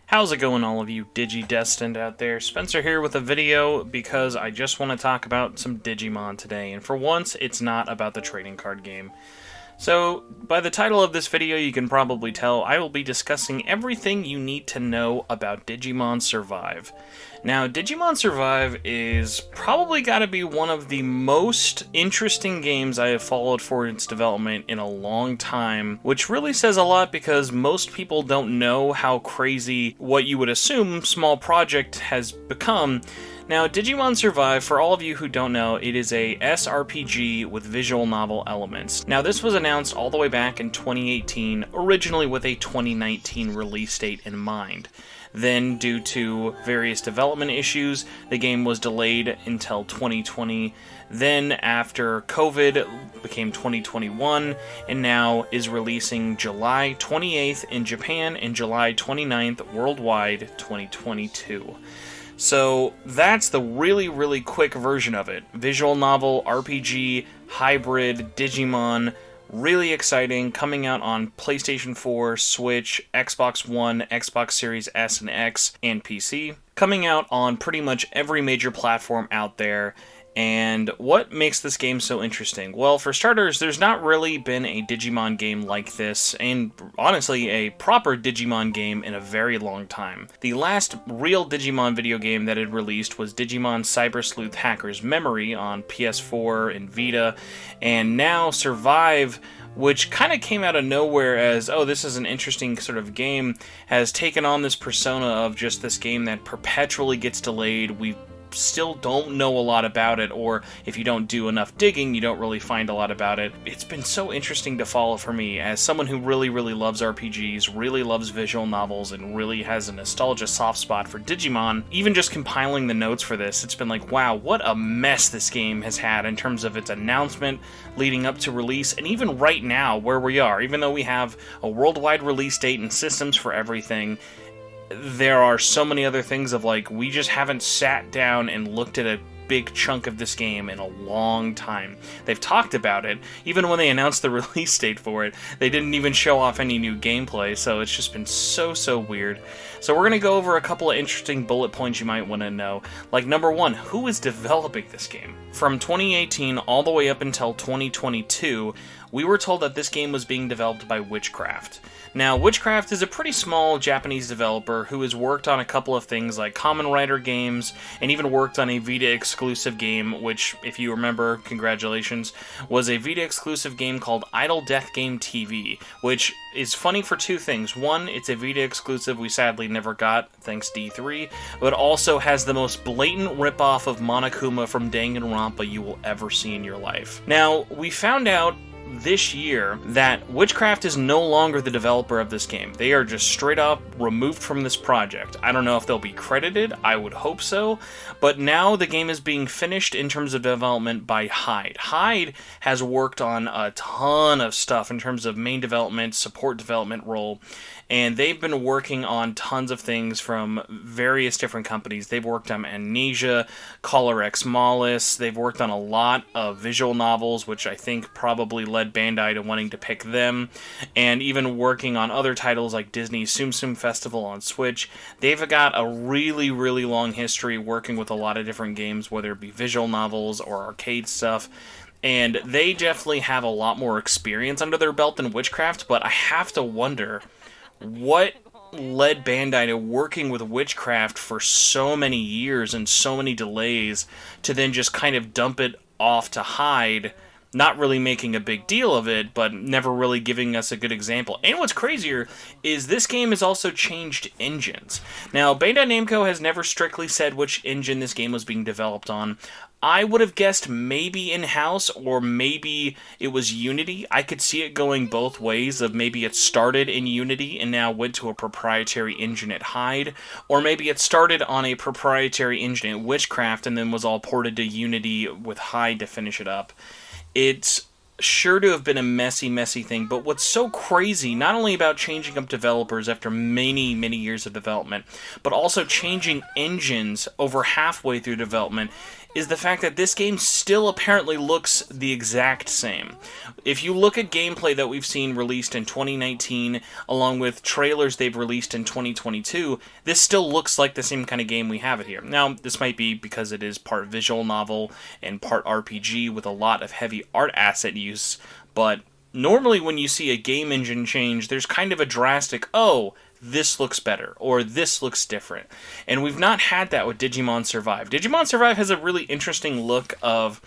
How's it going, all of you Digi-destined out there? Spencer here with a video because I just want to talk about some Digimon today, and for once, it's not about the trading card game. So, by the title of this video, you can probably tell I will be discussing everything you need to know about Digimon Survive. Now, Digimon Survive is probably got to be one of the most interesting games I have followed for its development in a long time, which really says a lot because most people don't know how crazy what you would assume small project has become. Now, Digimon Survive, for all of you who don't know, it is a SRPG with visual novel elements. Now, this was announced all the way back in 2018, originally with a 2019 release date in mind. Then, due to various development issues, the game was delayed until 2020. Then, after COVID, became 2021, and now is releasing July 28th in Japan and July 29th worldwide 2022. So that's the really quick version of it. Visual novel, RPG, hybrid, Digimon, really exciting, coming out on PlayStation 4, Switch, Xbox One, Xbox Series S and X, and PC. Coming out on pretty much every major platform out there. And what makes this game so interesting? Well, for starters, there's not really been a Digimon game like this, and honestly, a proper Digimon game in a very long time. The last real Digimon video game that had released was Digimon Cyber Sleuth Hacker's Memory on PS4 and Vita, and now Survive, which kind of came out of nowhere as, oh, this is an interesting sort of game, has taken on this persona of just this game that perpetually gets delayed. We still don't know a lot about it, or if you don't do enough digging, you don't really find a lot about it. It's been so interesting to follow for me as someone who really loves RPGs, really loves visual novels, and really has a nostalgia soft spot for Digimon. Even just compiling the notes for this, it's been like, wow, what a mess this game has had in terms of its announcement leading up to release, and even right now where we are, even though we have a worldwide release date and systems for everything, there are so many other things of like, we just haven't sat down and looked at a big chunk of this game in a long time. They've talked about it. Even when they announced the release date for it, they didn't even show off any new gameplay, so it's just been so weird. So we're going to go over a couple of interesting bullet points you might want to know. Like, number one, who is developing this game? From 2018 all the way up until 2022, we were told that this game was being developed by Witchcraft. Now, Witchcraft is a pretty small Japanese developer who has worked on a couple of things like Kamen Rider games, and even worked on a Vita-exclusive game, which, if you remember, congratulations, was a Vita-exclusive game called Idle Death Game TV, which is funny for two things. One, it's a Vita-exclusive we sadly never got, thanks D3, but also has the most blatant ripoff of Monokuma from Danganronpa you will ever see in your life. Now, we found out this year that Witchcraft is no longer the developer of this game. They are just straight up removed from this project. I don't know if they'll be credited, I would hope so, but now the game is being finished in terms of development by Hyde. Hyde has worked on a ton of stuff in terms of main development, support development role, and they've been working on tons of things from various different companies. They've worked on Amnesia, Color X Mollis, they've worked on a lot of visual novels, which I think probably led Bandai to wanting to pick them, and even working on other titles like Disney's Tsum Tsum Festival on Switch. They've got a really long history working with a lot of different games, whether it be visual novels or arcade stuff, and they definitely have a lot more experience under their belt than Witchcraft, but I have to wonder what led Bandai to working with Witchcraft for so many years and so many delays to then just kind of dump it off to Hyde, not really making a big deal of it, but never really giving us a good example. And what's crazier is this game has also changed engines. Now, Bandai Namco has never strictly said which engine this game was being developed on. I would have guessed maybe in-house, or maybe it was Unity. I could see it going both ways, of maybe it started in Unity and now went to a proprietary engine at Hyde, or maybe it started on a proprietary engine at Witchcraft and then was all ported to Unity with Hyde to finish it up. It's sure to have been a messy thing, but what's so crazy, not only about changing up developers after many years of development, but also changing engines over halfway through development, is the fact that this game still apparently looks the exact same. If you look at gameplay that we've seen released in 2019, along with trailers they've released in 2022, this still looks like the same kind of game we have it here. Now, this might be because it is part visual novel and part RPG with a lot of heavy art asset use, but normally when you see a game engine change, there's kind of a drastic, oh, this looks better, or this looks different. And we've not had that with Digimon Survive. Digimon Survive has a really interesting look of,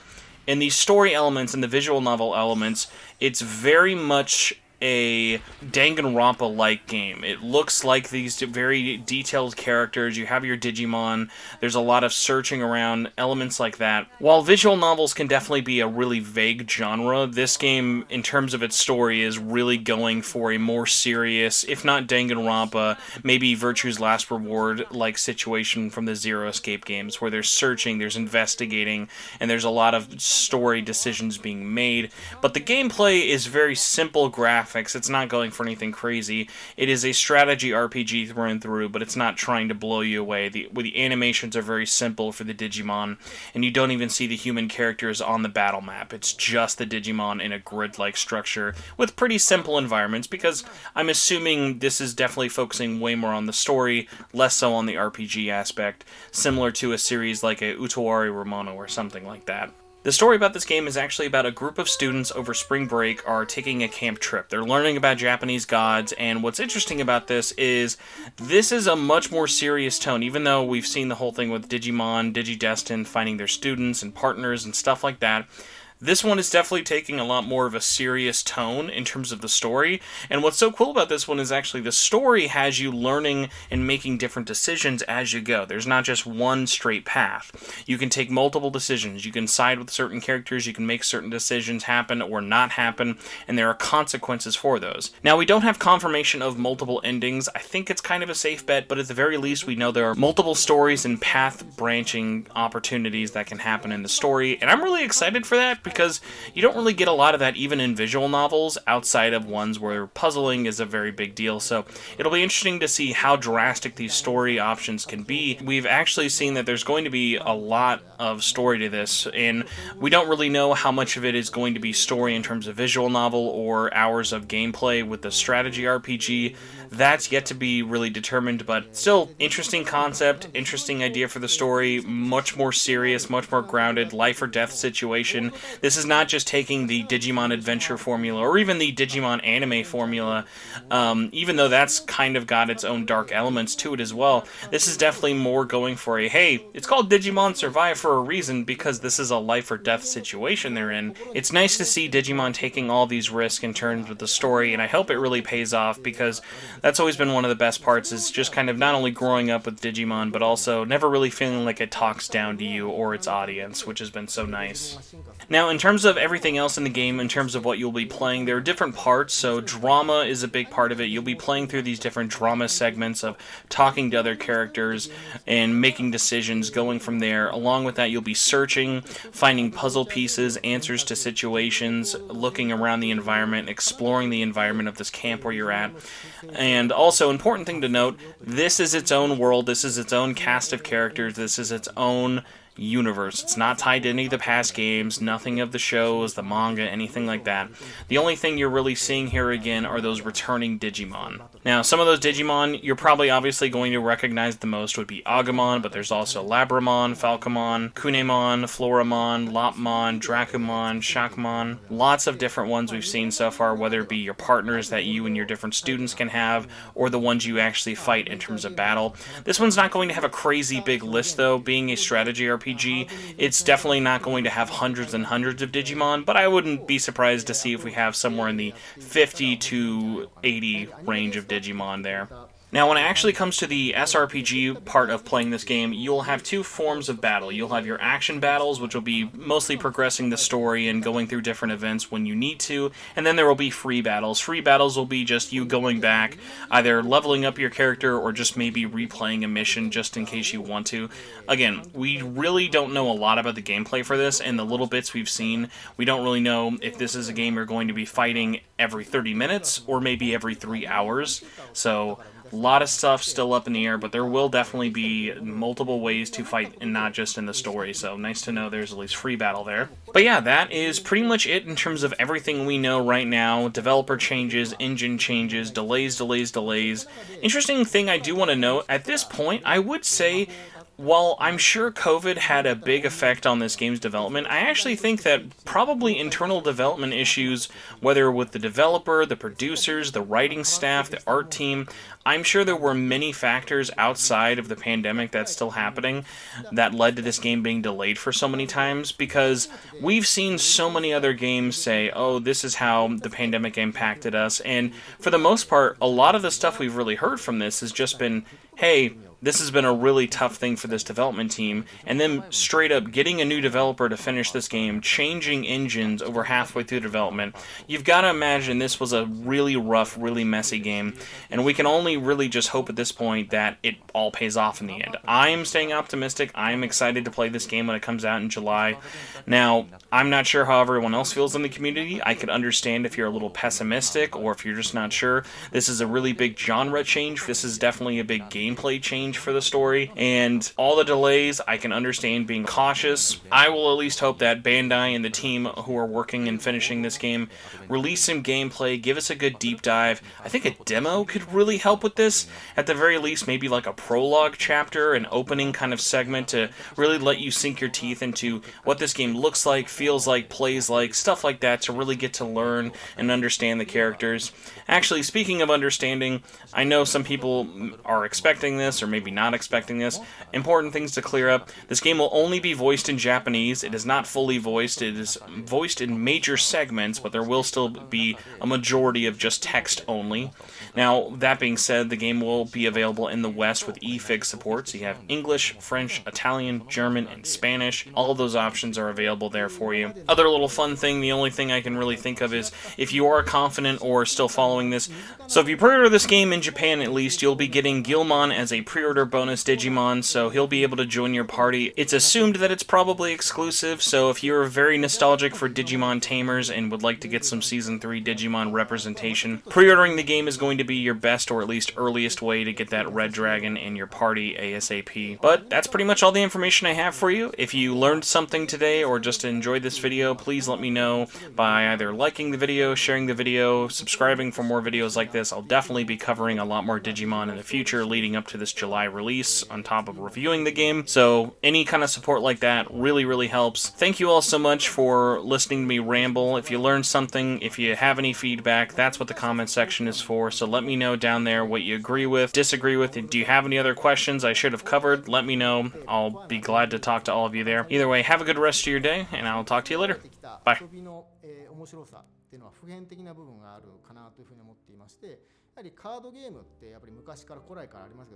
in the story elements and the visual novel elements, it's very much a Danganronpa-like game. It looks like these very detailed characters. You have your Digimon. There's a lot of searching around, elements like that. While visual novels can definitely be a really vague genre, this game, in terms of its story, is really going for a more serious, if not Danganronpa, maybe Virtue's Last Reward-like situation from the Zero Escape games, where there's searching, there's investigating, and there's a lot of story decisions being made. But the gameplay is very simple graphics. It's not going for anything crazy. It is a strategy RPG through and through, but it's not trying to blow you away. The animations are very simple for the Digimon, and you don't even see the human characters on the battle map. It's just the Digimon in a grid-like structure with pretty simple environments, because I'm assuming this is definitely focusing way more on the story, less so on the RPG aspect, similar to a series like a Utawari Romano or something like that. The story about this game is actually about a group of students over spring break are taking a camp trip. They're learning about Japanese gods, and what's interesting about this is a much more serious tone, even though we've seen the whole thing with Digimon, Digidestined, finding their students and partners and stuff like that. This one is definitely taking a lot more of a serious tone in terms of the story, and what's so cool about this one is actually the story has you learning and making different decisions as you go. There's not just one straight path. You can take multiple decisions. You can side with certain characters, you can make certain decisions happen or not happen, and there are consequences for those. Now, we don't have confirmation of multiple endings. I think it's kind of a safe bet, but at the very least we know there are multiple stories and path-branching opportunities that can happen in the story, and I'm really excited for that, because you don't really get a lot of that even in visual novels outside of ones where puzzling is a very big deal. So it'll be interesting to see how drastic these story options can be. We've actually seen that there's going to be a lot of story to this, and we don't really know how much of it is going to be story in terms of visual novel or hours of gameplay with the strategy RPG. That's yet to be really determined, but still, interesting concept, interesting idea for the story, much more serious, much more grounded, life or death situation. This is not just taking the Digimon Adventure formula, or even the Digimon anime formula, even though that's kind of got its own dark elements to it as well. This is definitely more going for a, hey, it's called Digimon Survive for a reason, because this is a life or death situation they're in. It's nice to see Digimon taking all these risks in terms with the story, and I hope it really pays off, because that's always been one of the best parts, is just kind of not only growing up with Digimon, but also never really feeling like it talks down to you or its audience, which has been so nice. Now, in terms of everything else in the game, in terms of what you'll be playing, there are different parts, so drama is a big part of it. You'll be playing through these different drama segments of talking to other characters and making decisions, going from there. Along with that, you'll be searching, finding puzzle pieces, answers to situations, looking around the environment, exploring the environment of this camp where you're at. And also, important thing to note, this is its own world, this is its own cast of characters, this is its own universe. It's not tied to any of the past games, nothing of the shows, the manga, anything like that. The only thing you're really seeing here again are those returning Digimon. Now, some of those Digimon you're probably obviously going to recognize the most would be Agumon, but there's also Labramon, Falcomon, Kunemon, Floramon, Lopmon, Dracumon, Shakumon. Lots of different ones we've seen so far, whether it be your partners that you and your different students can have, or the ones you actually fight in terms of battle. This one's not going to have a crazy big list, though. Being a strategy RPG, it's definitely not going to have hundreds and hundreds of Digimon, but I wouldn't be surprised to see if we have somewhere in the 50 to 80 range of Digimon there. Now, when it actually comes to the SRPG part of playing this game, you'll have two forms of battle. You'll have your action battles, which will be mostly progressing the story and going through different events when you need to, and then there will be free battles. Free battles will be just you going back, either leveling up your character or just maybe replaying a mission just in case you want to. Again, we really don't know a lot about the gameplay for this, and the little bits we've seen, we don't really know if this is a game you're going to be fighting every 30 minutes or maybe every 3 hours, so A lot of stuff still up in the air, but there will definitely be multiple ways to fight and not just in the story, so nice to know there's at least free battle there. But yeah, that is pretty much it in terms of everything we know right now. Developer changes, engine changes, delays. Interesting thing I do want to note, at this point, I would say while I'm sure COVID had a big effect on this game's development, I actually think that probably internal development issues, whether with the developer, the producers, the writing staff, the art team, I'm sure there were many factors outside of the pandemic that's still happening that led to this game being delayed for so many times, because we've seen so many other games say, oh, this is how the pandemic impacted us, and for the most part, a lot of the stuff we've really heard from this has just been, hey, this has been a really tough thing for this development team, and then straight up getting a new developer to finish this game, changing engines over halfway through development. You've got to imagine this was a really rough, really messy game, and we can only really just hope at this point that it all pays off in the end. I am staying optimistic. I am excited to play this game when it comes out in July. Now, I'm not sure how everyone else feels in the community. I could understand if you're a little pessimistic or if you're just not sure. This is a really big genre change. This is definitely a big gameplay change for the story, and all the delays, I can understand being cautious. I will at least hope that Bandai and the team who are working and finishing this game release some gameplay, give us a good deep dive. I think a demo could really help with this. At the very least, maybe like a prologue chapter, an opening kind of segment to really let you sink your teeth into what this game looks like, feels like, plays like, stuff like that, to really get to learn and understand the characters. Actually, speaking of understanding, I know some people are expecting this, or maybe not expecting this. Important things to clear up. This game will only be voiced in Japanese. It is not fully voiced. It is voiced in major segments, but there will still be a majority of just text only. Now, that being said, the game will be available in the West with eFig support, so you have English, French, Italian, German, and Spanish. All of those options are available there for you. Other little fun thing, the only thing I can really think of is if you are confident or still following this, so if you pre-order this game in Japan at least, you'll be getting Gilmon as a pre-order bonus Digimon, so he'll be able to join your party. It's assumed that it's probably exclusive, so if you're very nostalgic for Digimon Tamers and would like to get some Season 3 Digimon representation, pre-ordering the game is going to be your best or at least earliest way to get that Red Dragon in your party ASAP. But that's pretty much all the information I have for you. If you learned something today or just enjoyed this video, please let me know by either liking the video, sharing the video, subscribing for more videos like this. I'll definitely be covering a lot more Digimon in the future leading up to this July release on top of reviewing the game. So any kind of support like that really helps. Thank you all so much for listening to me ramble. If you learned something, if you have any feedback, that's what the comment section is for. So let me know down there what you agree with, disagree with. Do you have any other questions I should have covered? Let me know. I'll be glad to talk to all of you there. Either way, have a good rest of your day, and I'll talk to you later. Bye. やはりカードゲームってやっぱり昔から古来からありますけど